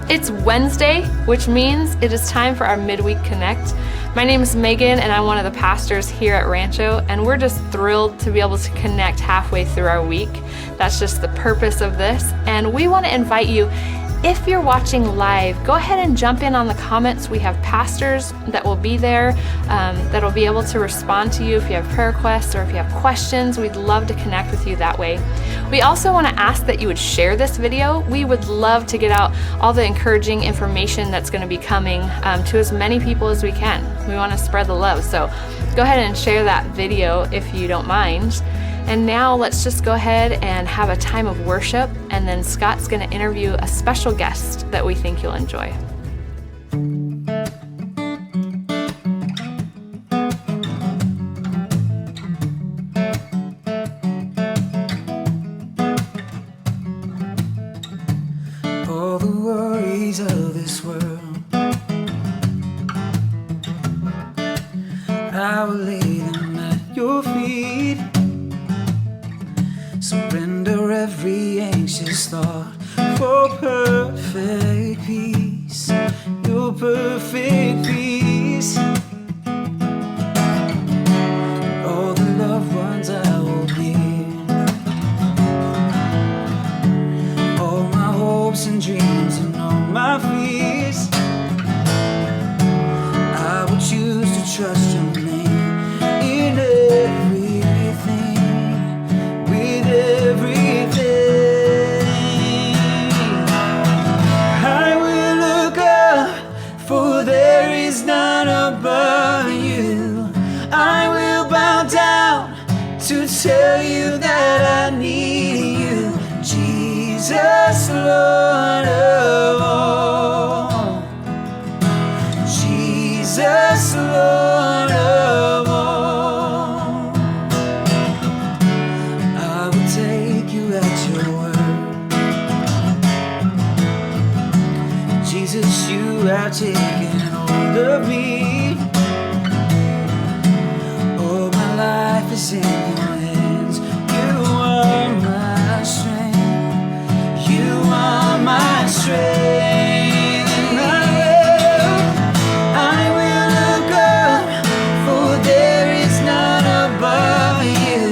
It's Wednesday, which means it is time for our Midweek Connect. My name is Megan, and I'm one of the pastors here at Rancho, and we're just thrilled to be able to connect halfway through our week. That's just the purpose of this, and we want to invite you, if you're watching live, go ahead and jump in on the comments. We have pastors that will be there that will be able to respond to you if you have prayer requests or if you have questions. We'd love to connect with you that way. We also want to ask that you would share this video. We would love to get out all the encouraging information that's going to be coming to as many people as we can. We want to spread the love. So go ahead and share that video if you don't mind. And now let's just go ahead and have a time of worship, and then Scott's going to interview a special guest that we think you'll enjoy. All the worries of this world, I will lay them at your feet. Surrender every anxious thought for perfect peace, your perfect peace. All the loved ones I will be, all my hopes and dreams and all my fears. I will choose to trust your name in everything. I will look up, for there is none above you. I will bow down to tell you that I need you, Jesus, Lord of all, Jesus, Lord of all. Take you at your word. Jesus, you have taken hold of me. Oh, my life is in your hands. You are my strength. You are my strength. I will look up, for there is none above you.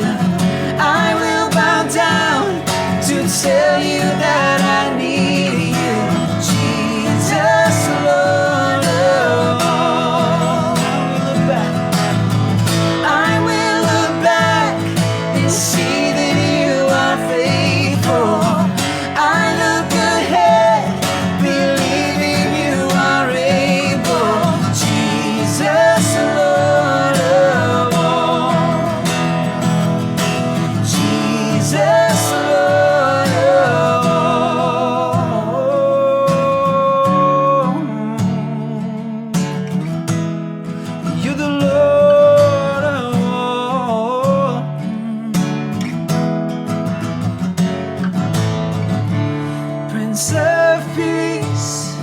I will bow down to tell you that I need you, Jesus, Lord of all. I will look back and see that you are faithful. I look ahead, believing you are able, Jesus, Lord of all, Jesus, Lord of all. You're the Lord of all. Prince of Peace,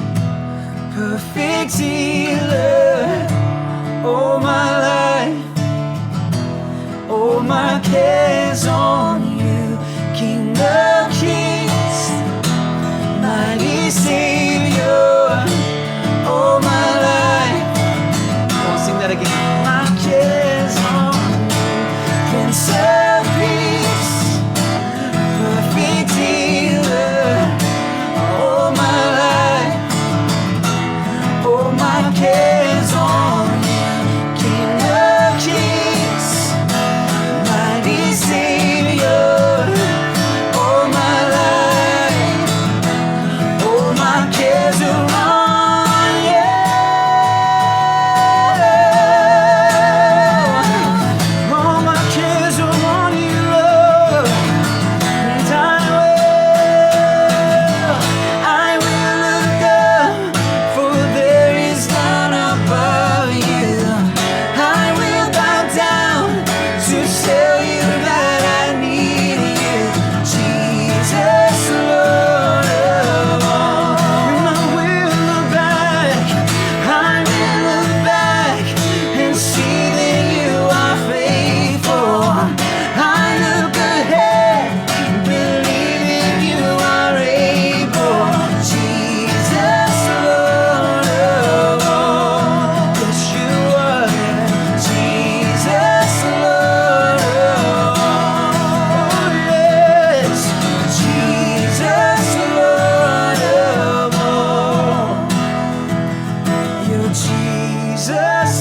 perfect healer. All my life, all my cares on you, King of Kings, mighty Savior. All my life, oh, sing that again. My cares on you, Prince of Peace, perfect healer. All my life, all my cares on you, King of Kings, mighty Savior.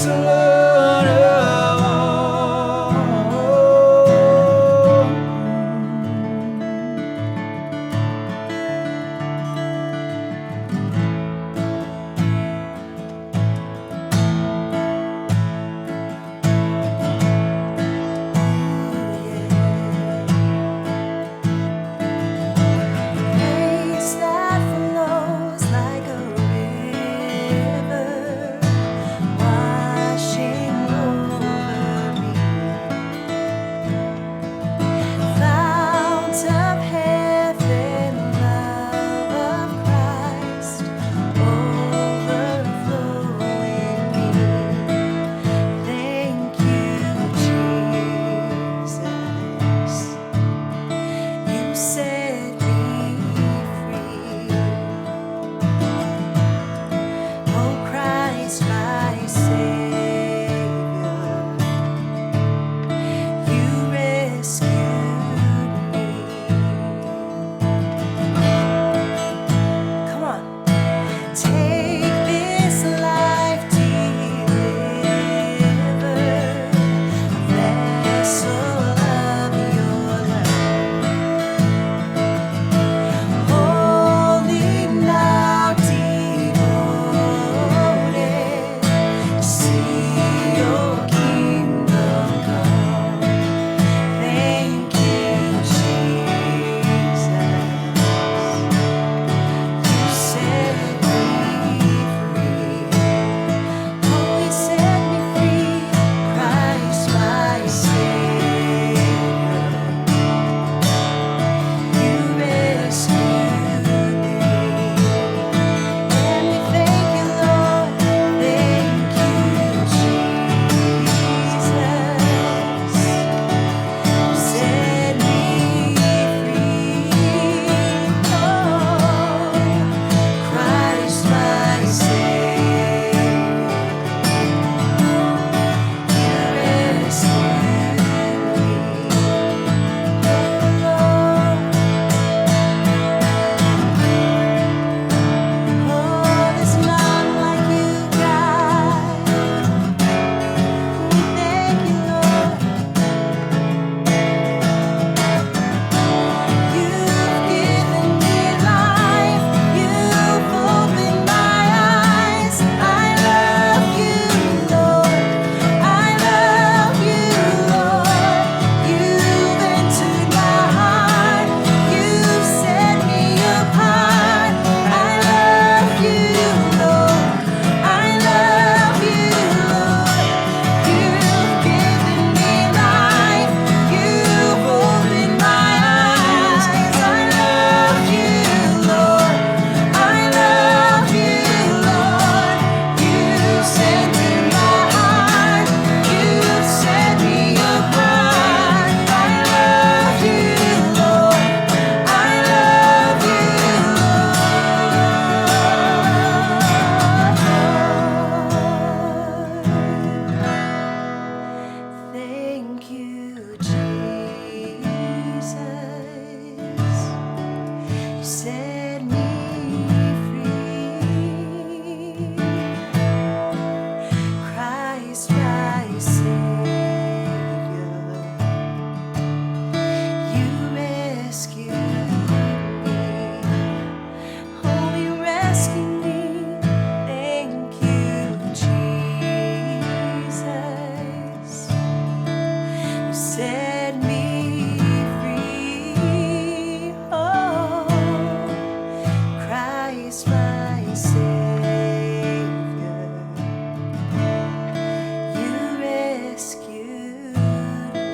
Christ alone. Grace that flows like a river, washing over me. Fount of heaven, love of Christ, overflowing me. Thank you, Jesus. You set me free. Oh, Christ, my Savior, you rescued me. Come on. Take this life delivered, a vessel of your love. Holy now devoted to see your kingdom come. Thank you, Jesus. You set me free. Oh, you set me free. Christ, my Savior. You rescued me, and we thank you, Lord. Thank you, Jesus. You set me free. Oh, Christ, my Savior. You rescued me. Oh, there's none like you, God. We thank you, Lord. You've given me life. You've opened my eyes. I love you, Lord. I love you, Lord. You've entered my heart. You've set me apart. I love you, Lord. I love you, Lord. You've given me life. You've opened my eyes. I love you, Lord. I love you, Lord. You've entered my heart. You've set me apart. I love you, Lord. I love you, Lord. Thank you, Jesus. You set me free. Christ, my Savior, you rescued me. Oh, you rescued me. Thank you, Jesus. You set me free. Oh, Christ, my Savior, you rescued me.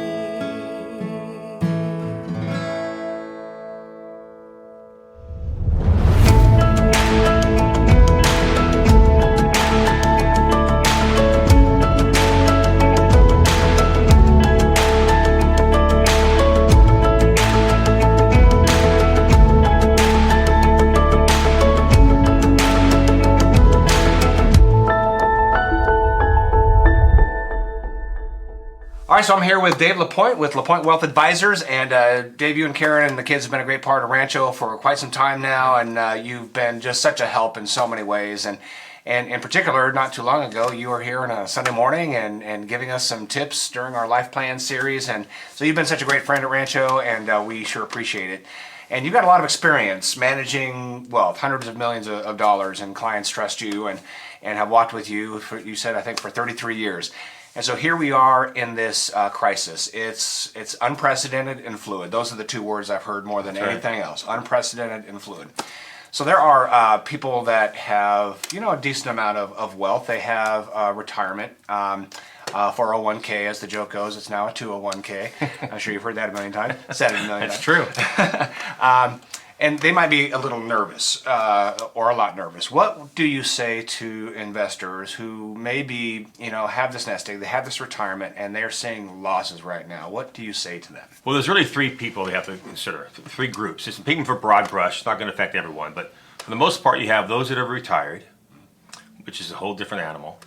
All right, so I'm here with Dave Lapointe with Lapointe Wealth Advisors, and Dave, you and Karen and the kids have been a great part of Rancho for quite some time now, and you've been just such a help in so many ways. And in particular, not too long ago, you were here on a Sunday morning and giving us some tips during our Life Plan series. And so you've been such a great friend at Rancho, and we sure appreciate it. And you've got a lot of experience managing wealth, hundreds of millions of dollars, and clients trust you and have walked with you, for, you said, I think, for 33 years. And so here we are in this crisis. It's unprecedented and fluid. Those are the two words I've heard more than anything else, unprecedented and fluid. So there are people that have, a decent amount of wealth. They have retirement, 401k, as the joke goes. It's now a 201k. I'm sure you've heard that a million times. Said it a million times. That's true. And they might be a little nervous or a lot nervous. What do you say to investors who maybe, have this nest egg, they have this retirement, and they're seeing losses right now? What do you say to them? Well, there's really three people they have to consider, three groups. It's speaking for broad brush, it's not going to affect everyone, but for the most part, you have those that are retired, which is a whole different animal.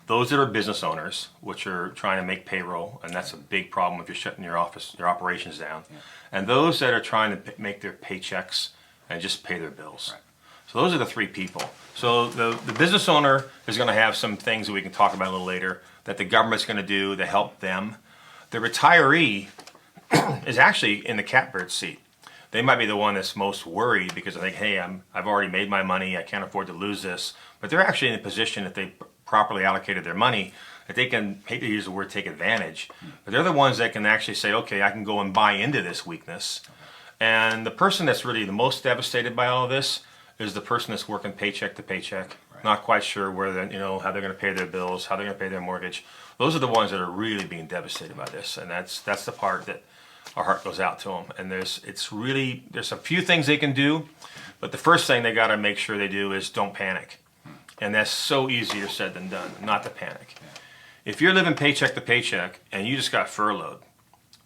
Those that are business owners, which are trying to make payroll, and that's a big problem if you're shutting your operations down. Yeah. And those that are trying to make their paychecks and just pay their bills. Right. So those are the three people. So the business owner is going to have some things that we can talk about a little later that the government's going to do to help them. The retiree is actually in the catbird seat. They might be the one that's most worried because they think, hey, I've already made my money, I can't afford to lose this. But they're actually in a position that they properly allocated their money, that they can, hate to use the word take advantage, but they're the ones that can actually say, okay, I can go and buy into this weakness. And the person that's really the most devastated by all of this is the person that's working paycheck to paycheck, not quite sure where they're, how they're going to pay their bills, how they're going to pay their mortgage. Those are the ones that are really being devastated by this, and that's the part that our heart goes out to them. And there's a few things they can do, but the first thing they got to make sure they do is don't panic. And that's so easier said than done, not to panic. If you're living paycheck to paycheck and you just got furloughed,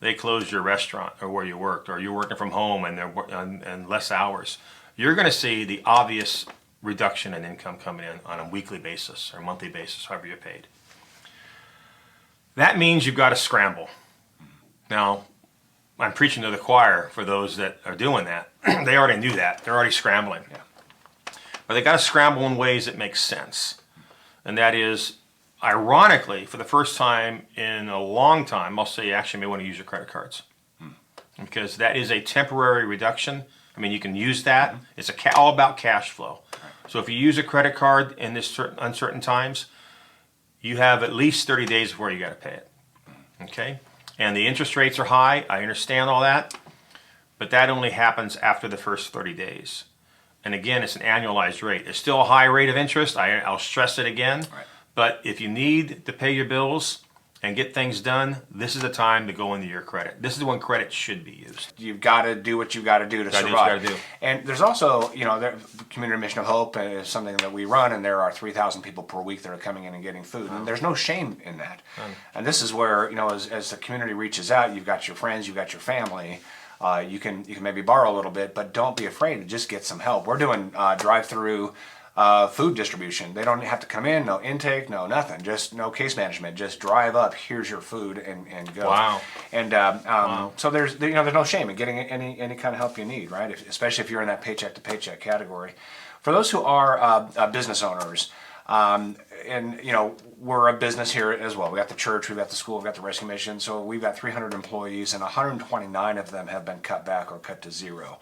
they closed your restaurant or where you worked, or you're working from home and less hours, you're going to see the obvious reduction in income coming in on a weekly basis or monthly basis, however you're paid. That means you've got to scramble. Now, I'm preaching to the choir for those that are doing that. They already knew that. They're already scrambling. Yeah. But they got to scramble in ways that make sense. And that is, ironically, for the first time in a long time, I'll say you actually may want to use your credit cards. Because that is a temporary reduction. I mean, you can use that. It's all about cash flow. So if you use a credit card in this uncertain times, you have at least 30 days before you got to pay it. Okay? And the interest rates are high. I understand all that. But that only happens after the first 30 days. And again, it's an annualized rate. It's still a high rate of interest. I'll stress it again. Right. But if you need to pay your bills and get things done, this is the time to go into your credit. This is when credit should be used. You've got to do what you've got to do to survive. And there's also, the Community Mission of Hope is something that we run, and there are 3,000 people per week that are coming in and getting food. And there's no shame in that. And this is where, as the community reaches out, you've got your friends, you've got your family. You can maybe borrow a little bit, but don't be afraid to just get some help. We're doing drive-through food distribution. They don't have to come in, no intake, no nothing, just no case management. Just drive up, here's your food, and go. Wow. And so there's no shame in getting any kind of help you need, right? Especially if you're in that paycheck to paycheck category. For those who are business owners, we're a business here as well. We got the church, we've got the school, we've got the rescue mission. So we've got 300 employees, and 129 of them have been cut back or cut to zero.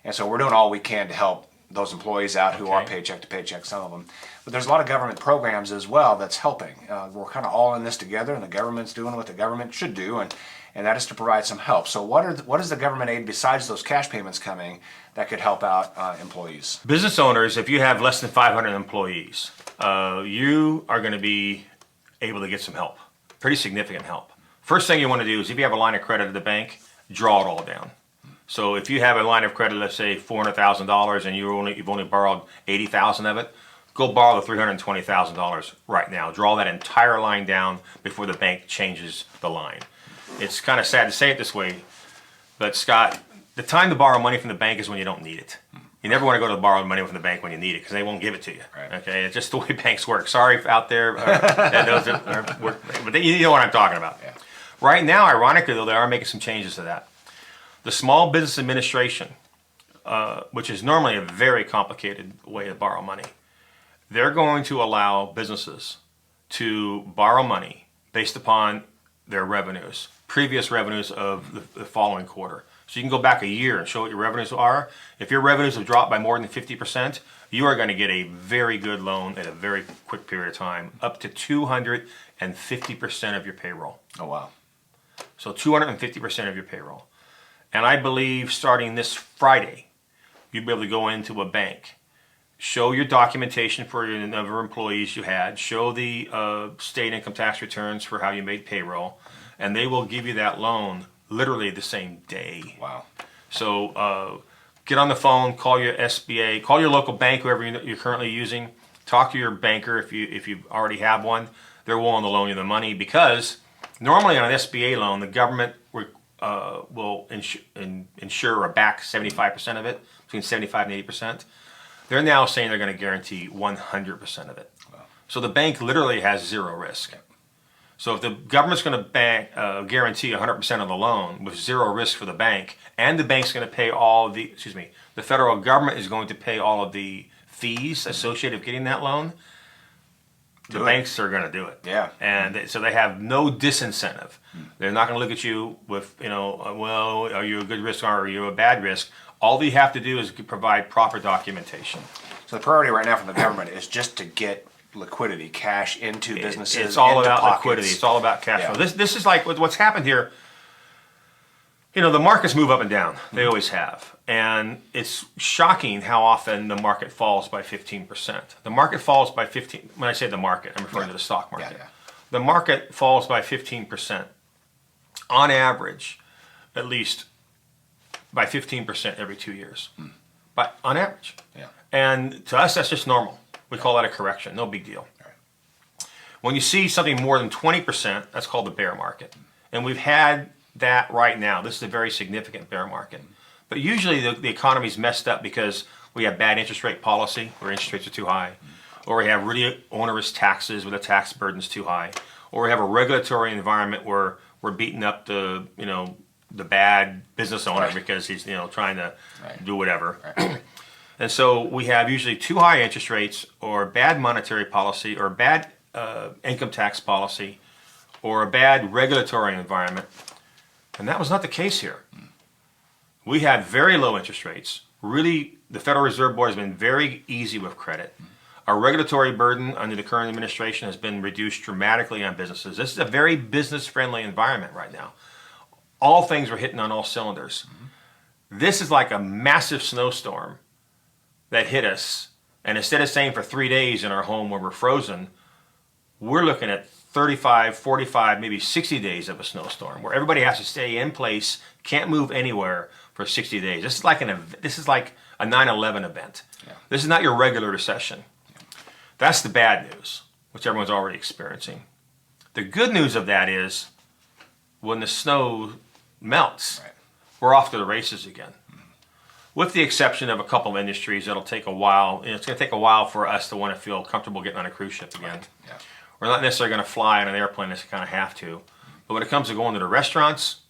And so we're doing all we can to help those employees out who are paycheck to paycheck, some of them. But there's a lot of government programs as well that's helping. We're kind of all in this together, and the government's doing what the government should do, and that is to provide some help. So what is the government aid besides those cash payments coming that could help out employees? Business owners, if you have less than 500 employees, you are going to be able to get some help, pretty significant help. First thing you want to do is, if you have a line of credit at the bank, draw it all down. So if you have a line of credit, let's say $400,000, and you've only borrowed $80,000 of it, go borrow the $320,000 right now. Draw that entire line down before the bank changes the line. It's kind of sad to say it this way, but Scott, the time to borrow money from the bank is when you don't need it. You never want to go to borrow money from the bank when you need it, because they won't give it to you. Right. Okay, it's just the way banks work. Sorry out there, but you know what I'm talking about. Yeah. Right now, ironically though, they are making some changes to that. The Small Business Administration, which is normally a very complicated way to borrow money, they're going to allow businesses to borrow money based upon their revenues, previous revenues of the following quarter. So you can go back a year and show what your revenues are. If your revenues have dropped by more than 50%, you are going to get a very good loan at a very quick period of time, up to 250% of your payroll. Oh, wow. So 250% of your payroll. And I believe starting this Friday, you'll be able to go into a bank, show your documentation for your number of employees you had, show the state income tax returns for how you made payroll, and they will give you that loan literally the same day. Wow. So get on the phone, call your SBA, call your local bank, whoever you're currently using, talk to your banker if you already have one. They're willing to loan you the money, because normally on an SBA loan, the government will insure or back 75% of it, between 75 and 80%. They're now saying they're going to guarantee 100% of it. Wow. So the bank literally has zero risk. So if the government's going to guarantee 100% of the loan with zero risk for the bank, and the bank's going to pay the federal government is going to pay all of the fees associated with getting that loan, the banks are going to do it. Yeah. And so they have no disincentive. They're not going to look at you with, well, are you a good risk or are you a bad risk? All you have to do is provide proper documentation. So the priority right now from the government is just to get liquidity, cash into businesses. It's all into about pockets. liquidity. It's all about cash Yeah. flow. This is like what's happened here. The markets move up and down. They always have. And it's shocking how often the market falls by 15%. The market falls by 15. When I say the market, I'm referring to the stock market. Yeah. The market falls by 15% on average, at least by 15% every 2 years. But on average. Yeah. And to us, that's just normal. We call that a correction. No big deal. Right. When you see something more than 20%, that's called the bear market. And we've had that right now. This is a very significant bear market. But usually the economy's messed up because we have bad interest rate policy, where interest rates are too high, or we have really onerous taxes where the tax burden's too high, or we have a regulatory environment where we're beating up the bad business owner because he's trying to do whatever. Right. And so we have usually too high interest rates, or bad monetary policy, or bad income tax policy, or a bad regulatory environment. And that was not the case here. We had very low interest rates. Really, the Federal Reserve Board has been very easy with credit. Our regulatory burden under the current administration has been reduced dramatically on businesses. This is a very business-friendly environment right now. All things were hitting on all cylinders. This is like a massive snowstorm that hit us. And instead of staying for 3 days in our home where we're frozen, we're looking at 35, 45, maybe 60 days of a snowstorm where everybody has to stay in place, can't move anywhere for 60 days. This is like a 9/11 event. Yeah. This is not your regular recession. That's the bad news, which everyone's already experiencing. The good news of that is when the snow melts, we're off to the races again. With the exception of a couple of industries, it'll take a while. It's going to take a while for us to want to feel comfortable getting on a cruise ship again. Right. Yeah. We're not necessarily going to fly on an airplane unless you kind of have to. But when it comes to going to the restaurants,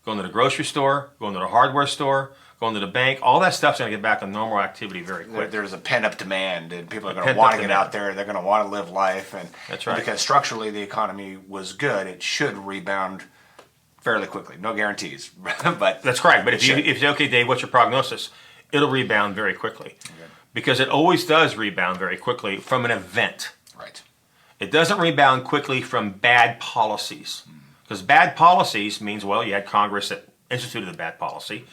going to the grocery store, going to the hardware store, going to the bank, all that stuff's going to get back to normal activity very quick. There's a pent-up demand, and people are going to Pent-up want to get demand. out there. They're going to want to live life, and That's right. because structurally the economy was good, it should rebound fairly quickly. No guarantees, but That's correct. But if should. you say, okay, Dave, what's your prognosis? It'll rebound very quickly. Because it always does rebound very quickly from an event. Right. It doesn't rebound quickly from bad policies. Because bad policies means, well, you had Congress that instituted the bad policy.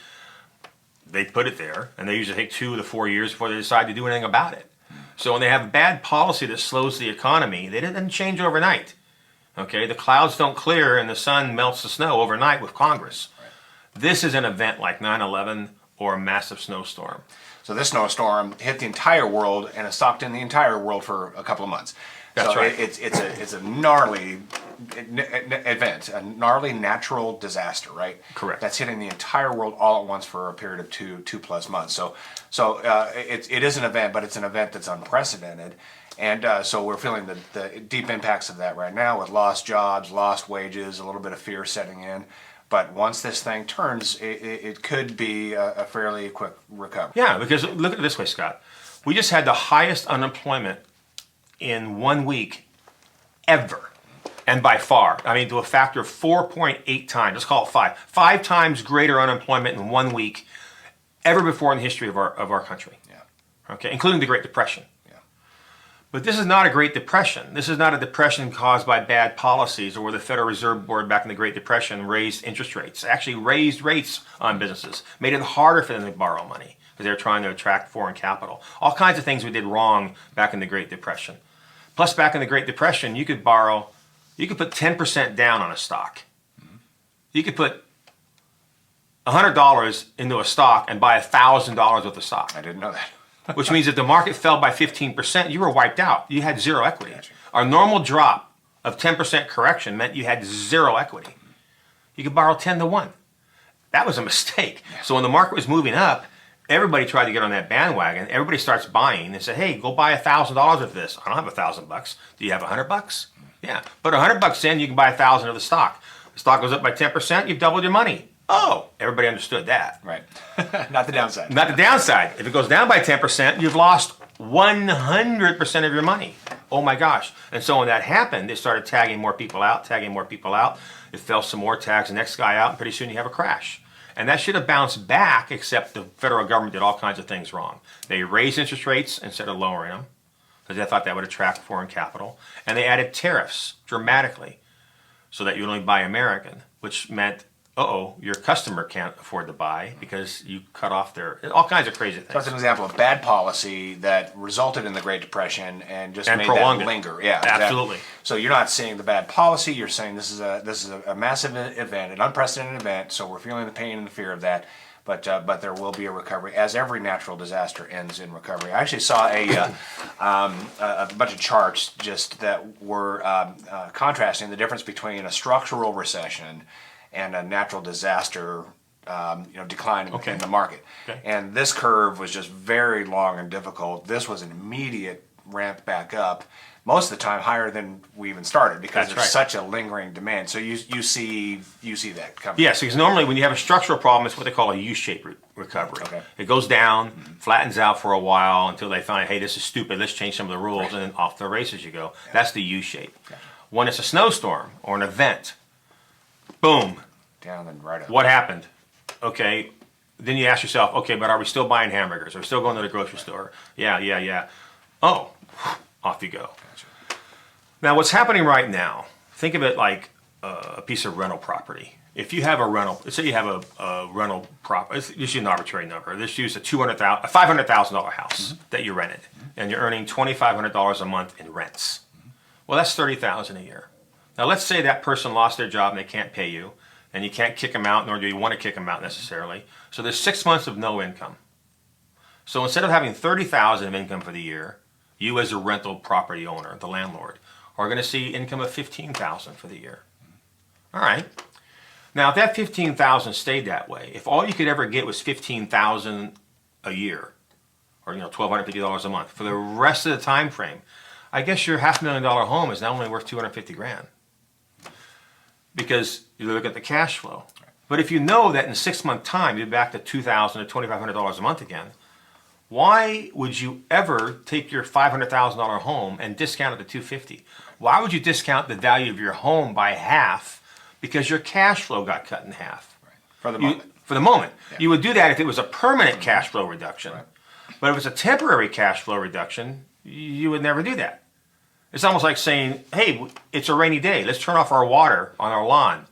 They put it there, and they usually take 2 to 4 years before they decide to do anything about it. So when they have bad policy that slows the economy, they didn't change overnight. Okay, the clouds don't clear and the sun melts the snow overnight with Congress. This is an event like 9/11 or a massive snowstorm. So this snowstorm hit the entire world and it stopped in the entire world for a couple of months. That's so right. It's a gnarly event, a gnarly natural disaster, right? Correct. That's hitting the entire world all at once for a period of two plus months. So it is an event, but it's an event that's unprecedented. And so we're feeling the deep impacts of that right now with lost jobs, lost wages, a little bit of fear setting in. But once this thing turns, it could be a fairly quick recovery. Yeah, because look at it this way, Scott. We just had the highest unemployment in 1 week ever. And by far, I mean, to a factor of 4.8 times, let's call it 5 times greater unemployment in 1 week ever before in the history of our country. Yeah. Okay, including the Great Depression. Yeah. But this is not a Great Depression. This is not a depression caused by bad policies or where the Federal Reserve Board back in the Great Depression raised interest rates. It actually raised rates on businesses, made it harder for them to borrow money because they were trying to attract foreign capital. All kinds of things we did wrong back in the Great Depression. Plus, back in the Great Depression, you could put 10% down on a stock. You could put $100 into a stock and buy $1,000 worth of stock. I didn't know that. Which means if the market fell by 15%, you were wiped out. You had zero equity. Our normal drop of 10% correction meant you had zero equity. You could borrow 10 to 1. That was a mistake. So when the market was moving up, everybody tried to get on that bandwagon. Everybody starts buying and say, hey, go buy $1,000 of this. I don't have $1,000. Do you have $100? Yeah. Put $100 in, you can buy 1,000 of the stock. The stock goes up by 10%, you've doubled your money. Oh, everybody understood that. Right. Not the downside. Not the downside. If it goes down by 10%, you've lost 100% of your money. Oh my gosh. And so when that happened, they started tagging more people out. It fell some more, tags the next guy out, and pretty soon you have a crash. And that should have bounced back, except the federal government did all kinds of things wrong. They raised interest rates instead of lowering them, because they thought that would attract foreign capital. And they added tariffs dramatically so that you only buy American, which meant, your customer can't afford to buy because you cut off all kinds of crazy things. So that's an example of bad policy that resulted in the Great Depression and just made prolonged that it. linger. Yeah, Absolutely. Exactly. So you're not seeing the bad policy. You're saying this is a massive event, an unprecedented event. So we're feeling the pain and the fear of that. But there will be a recovery, as every natural disaster ends in recovery. I actually saw a bunch of charts just that were contrasting the difference between a structural recession and a natural disaster, decline in the market. Okay. And this curve was just very long and difficult. This was an immediate ramp back up, most of the time higher than we even started because there's such a lingering demand. So you see that coming. Yes, because normally when you have a structural problem, it's what they call a U-shaped recovery. Okay. It goes down, flattens out for a while until they find, hey, this is stupid, let's change some of the rules, and then off the races you go. Yeah. That's the U-shape. Gotcha. When it's a snowstorm or an event, boom. Down and right up. What happened? Okay, then you ask yourself, okay, but are we still buying hamburgers? Are we still going to the grocery store? Yeah. Oh, off you go. Gotcha. Now, what's happening right now, think of it like a piece of rental property. If you have a rental, let's say you have a rental property, let's use an arbitrary number. Let's use a $500,000 house that you rented, and you're earning $2,500 a month in rents. Well, that's $30,000 a year. Now, let's say that person lost their job and they can't pay you, and you can't kick them out, nor do you want to kick them out necessarily. So there's 6 months of no income. So instead of having $30,000 of income for the year, you as a rental property owner, the landlord, are going to see income of $15,000 for the year. All right. Now, if that $15,000 stayed that way, if all you could ever get was $15,000 a year, or $1,250 a month for the rest of the time frame, I guess your $500,000 home is now only worth $250,000. Because you look at the cash flow. But if you know that in 6 month time you're back to $2,000 to $2,500 a month again, why would you ever take your $500,000 home and discount it to $250,000? Why would you discount the value of your home by half because your cash flow got cut in half? Right. For the moment. Yeah. You would do that if it was a permanent cash flow reduction. Right. But if it's a temporary cash flow reduction, you would never do that. It's almost like saying, hey, it's a rainy day. Let's turn off our water on our lawn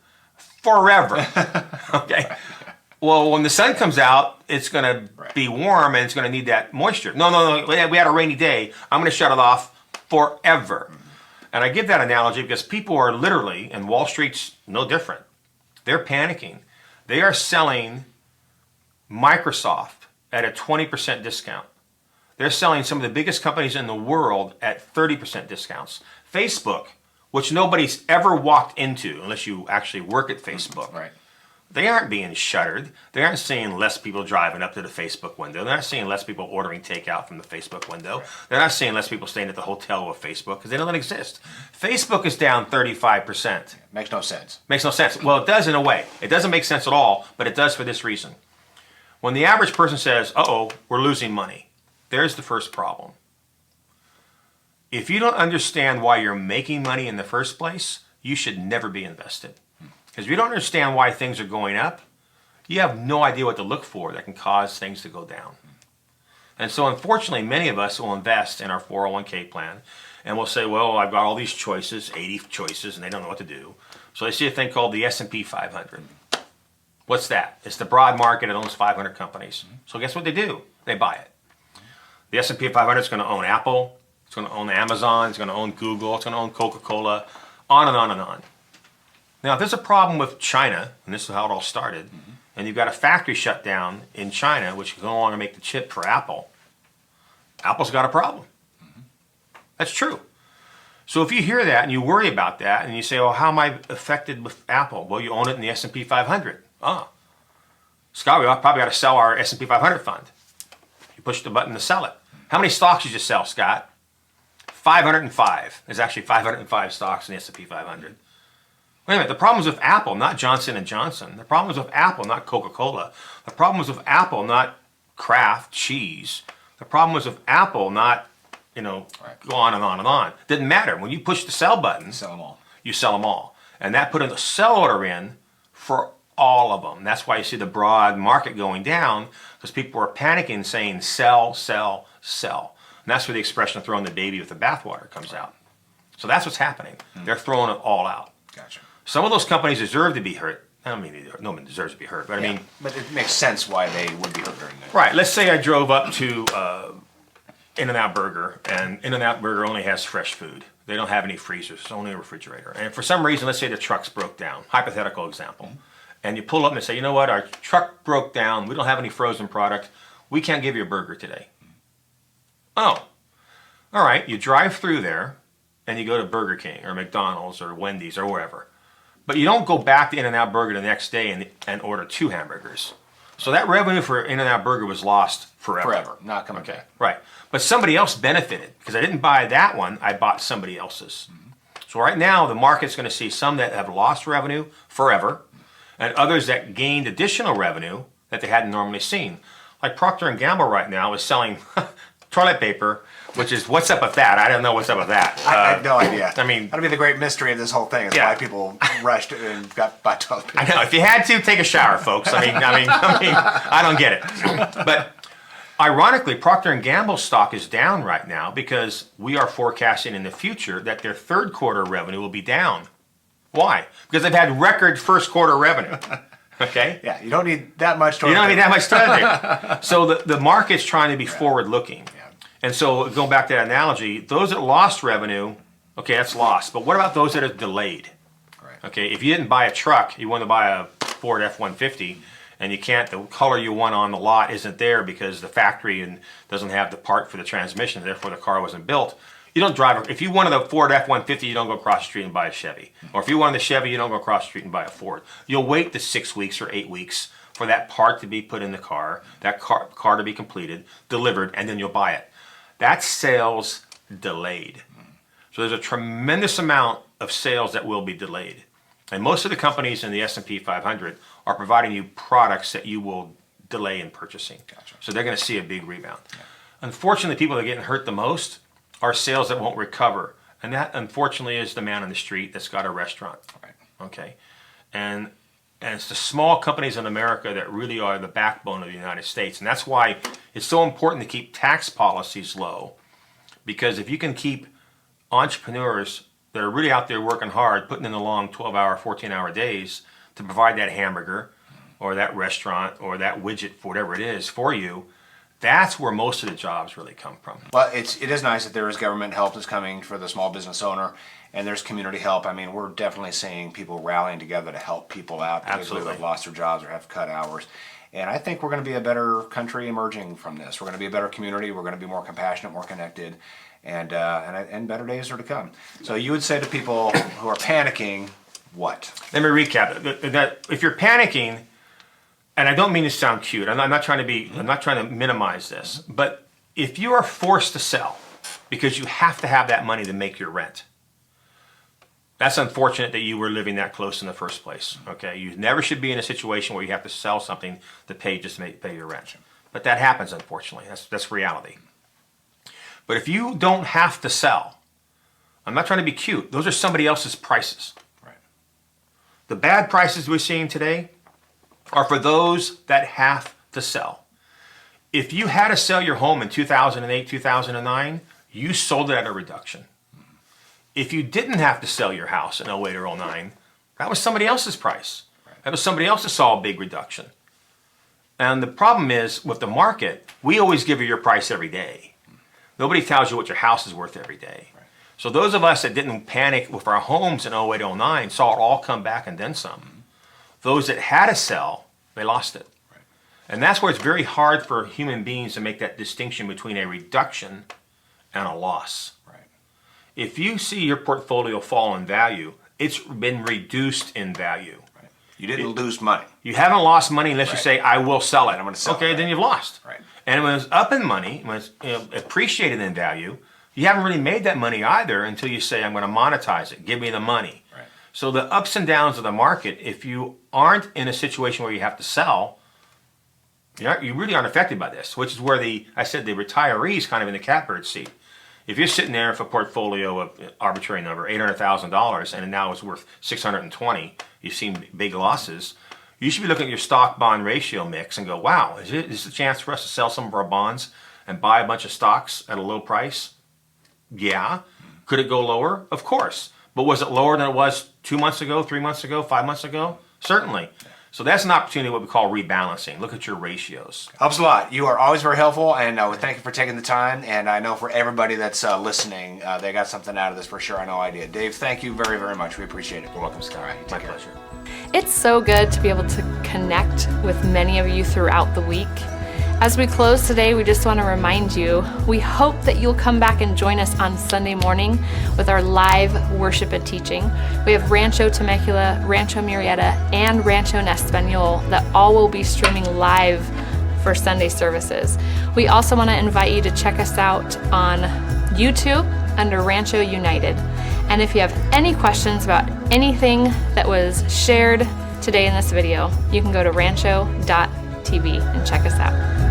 forever. Okay? Well, when the sun comes out, it's going to be warm and it's going to need that moisture. No. We had a rainy day. I'm going to shut it off forever. And I give that analogy because people are literally, and Wall Street's no different, they're panicking. They are selling Microsoft at a 20% discount. They're selling some of the biggest companies in the world at 30% discounts. Facebook, which nobody's ever walked into unless you actually work at Facebook. Right. They aren't being shuttered. They aren't seeing less people driving up to the Facebook window. They're not seeing less people ordering takeout from the Facebook window. They're not seeing less people staying at the hotel with Facebook because they don't exist. Facebook is down 35%. Makes no sense. Makes no sense. Well, it does in a way. It doesn't make sense at all, but it does for this reason. When the average person says, we're losing money, there's the first problem. If you don't understand why you're making money in the first place, you should never be invested. Because if you don't understand why things are going up, you have no idea what to look for that can cause things to go down. And so unfortunately, many of us will invest in our 401k plan and we'll say, well, I've got all these choices, 80 choices, and they don't know what to do. So they see a thing called the S&P 500. What's that? It's the broad market. It owns 500 companies. So guess what they do? They buy it. The S&P 500 is going to own Apple. It's going to own Amazon. It's going to own Google. It's going to own Coca-Cola. On and on and on. Now, if there's a problem with China, and this is how it all started, and you've got a factory shut down in China, which can no longer make the chip for Apple, Apple's got a problem. That's true. So if you hear that and you worry about that and you say, well, how am I affected with Apple? Well, you own it in the S&P 500. Scott, we probably got to sell our S&P 500 fund. You push the button to sell it. How many stocks did you sell, Scott? 505. There's actually 505 stocks in the S&P 500. Wait a minute, the problem was with Apple, not Johnson & Johnson. The problem was with Apple, not Coca-Cola. The problem was with Apple, not Kraft cheese. The problem was with Apple, not, go on and on and on. Didn't matter. When you push the sell button, Sell them all. you sell them all. And that put in a sell order in for all of them. That's why you see the broad market going down, because people are panicking saying sell, sell, sell. And that's where the expression of throwing the baby with the bathwater comes out. So that's what's happening. They're throwing it all out. Gotcha. Some of those companies deserve to be hurt. I don't mean no one deserves to be hurt, but I mean, but it makes sense why they would be hurt during that. right. Let's say I drove up to In-N-Out Burger, and In-N-Out Burger only has fresh food. They don't have any freezers, it's only a refrigerator. And for some reason, let's say the trucks broke down. Hypothetical example. And you pull up and say, you know what, our truck broke down. We don't have any frozen product. We can't give you a burger today. Oh, all right. You drive through there and you go to Burger King or McDonald's or Wendy's or wherever. But you don't go back to In-N-Out Burger the next day and order 2 hamburgers. So that revenue for In-N-Out Burger was lost forever. Forever, not coming back. Right. But somebody else benefited because I didn't buy that one. I bought somebody else's. So right now the market's going to see some that have lost revenue forever and others that gained additional revenue that they hadn't normally seen. Like Procter & Gamble right now is selling toilet paper, which is, what's up with that? I don't know what's up with that. I have no idea. I mean, that'll be the great mystery of this whole thing. Is Yeah. why people rushed and got by toilet paper. I know. If you had to, take a shower, folks. I mean, I don't get it. But ironically, Procter & Gamble stock is down right now because we are forecasting in the future that their third quarter revenue will be down. Why? Because they've had record first quarter revenue. Okay? Yeah, you don't need that much toilet You don't paper. need that much toilet paper. So the market's trying to be forward looking. Yeah. And so going back to that analogy, those that lost revenue, okay, that's lost. But what about those that are delayed? Right. Okay, if you didn't buy a truck, you want to buy a Ford F-150, and you can't, the color you want on the lot isn't there because the factory doesn't have the part for the transmission, therefore the car wasn't built. You don't drive, if you wanted a Ford F-150, you don't go across the street and buy a Chevy. Or if you wanted a Chevy, you don't go across the street and buy a Ford. You'll wait the 6 weeks or 8 weeks for that part to be put in the car, that car to be completed, delivered, and then you'll buy it. That's sales delayed. So there's a tremendous amount of sales that will be delayed. And most of the companies in the S&P 500 are providing you products that you will delay in purchasing. Gotcha. So they're going to see a big rebound. Yeah. Unfortunately, people that are getting hurt the most are sales that won't recover. And that, unfortunately, is the man on the street that's got a restaurant. Right. Okay? And it's the small companies in America that really are the backbone of the United States. And that's why it's so important to keep tax policies low. Because if you can keep entrepreneurs that are really out there working hard, putting in the long 12-hour, 14-hour days to provide that hamburger or that restaurant or that widget, whatever it is, for you, that's where most of the jobs really come from. Well, it is nice that there is government help that's coming for the small business owner, and there's community help. I mean, we're definitely seeing people rallying together to help people out, particularly Absolutely. who've lost their jobs or have cut hours. And I think we're going to be a better country emerging from this. We're going to be a better community. We're going to be more compassionate, more connected, and better days are to come. So you would say to people who are panicking, what? Let me recap. That if you're panicking, and I don't mean to sound cute, I'm not trying to minimize this, but if you are forced to sell because you have to have that money to make your rent, that's unfortunate that you were living that close in the first place. Okay, you never should be in a situation where you have to sell something to pay your rent. But that happens, unfortunately. That's reality. But if you don't have to sell, I'm not trying to be cute. Those are somebody else's prices. Right. The bad prices we're seeing today are for those that have to sell. If you had to sell your home in 2008, 2009, you sold it at a reduction. If you didn't have to sell your house in 08 or 09, that was somebody else's price. That was somebody else that saw a big reduction. And the problem is with the market, we always give you your price every day. Nobody tells you what your house is worth every day. So those of us that didn't panic with our homes in 08, 09 saw it all come back and then some. Those that had to sell, they lost it. And that's where it's very hard for human beings to make that distinction between a reduction and a loss. If you see your portfolio fall in value, it's been reduced in value. You didn't lose money. You haven't lost money unless you say, I will sell it. I'm going to sell it. Okay, then you've lost. Right. And when it's up in money, when it's appreciated in value, you haven't really made that money either until you say, I'm going to monetize it. Give me the money. Right. So the ups and downs of the market, if you aren't in a situation where you have to sell, you really aren't affected by this, which is where I said the retiree is kind of in the catbird seat. If you're sitting there with a portfolio of arbitrary number, $800,000, and now it's worth $620, you've seen big losses, you should be looking at your stock-bond ratio mix and go, wow, is this a chance for us to sell some of our bonds and buy a bunch of stocks at a low price? Yeah. Could it go lower? Of course. But was it lower than it was 2 months ago, 3 months ago, 5 months ago? Certainly. So that's an opportunity, what we call rebalancing. Look at your ratios. Helps a lot. You are always very helpful, and we thank you for taking the time. And I know for everybody that's listening, they got something out of this for sure. I know I did. Dave, thank you very, very much. We appreciate it. You're welcome, Scott. Right, My pleasure. It's so good to be able to connect with many of you throughout the week. As we close today, we just want to remind you, we hope that you'll come back and join us on Sunday morning with our live worship and teaching. We have Rancho Temecula, Rancho Murrieta, and Rancho Nespanol that all will be streaming live for Sunday services. We also want to invite you to check us out on YouTube under Rancho United. And if you have any questions about anything that was shared today in this video, you can go to rancho.tv and check us out.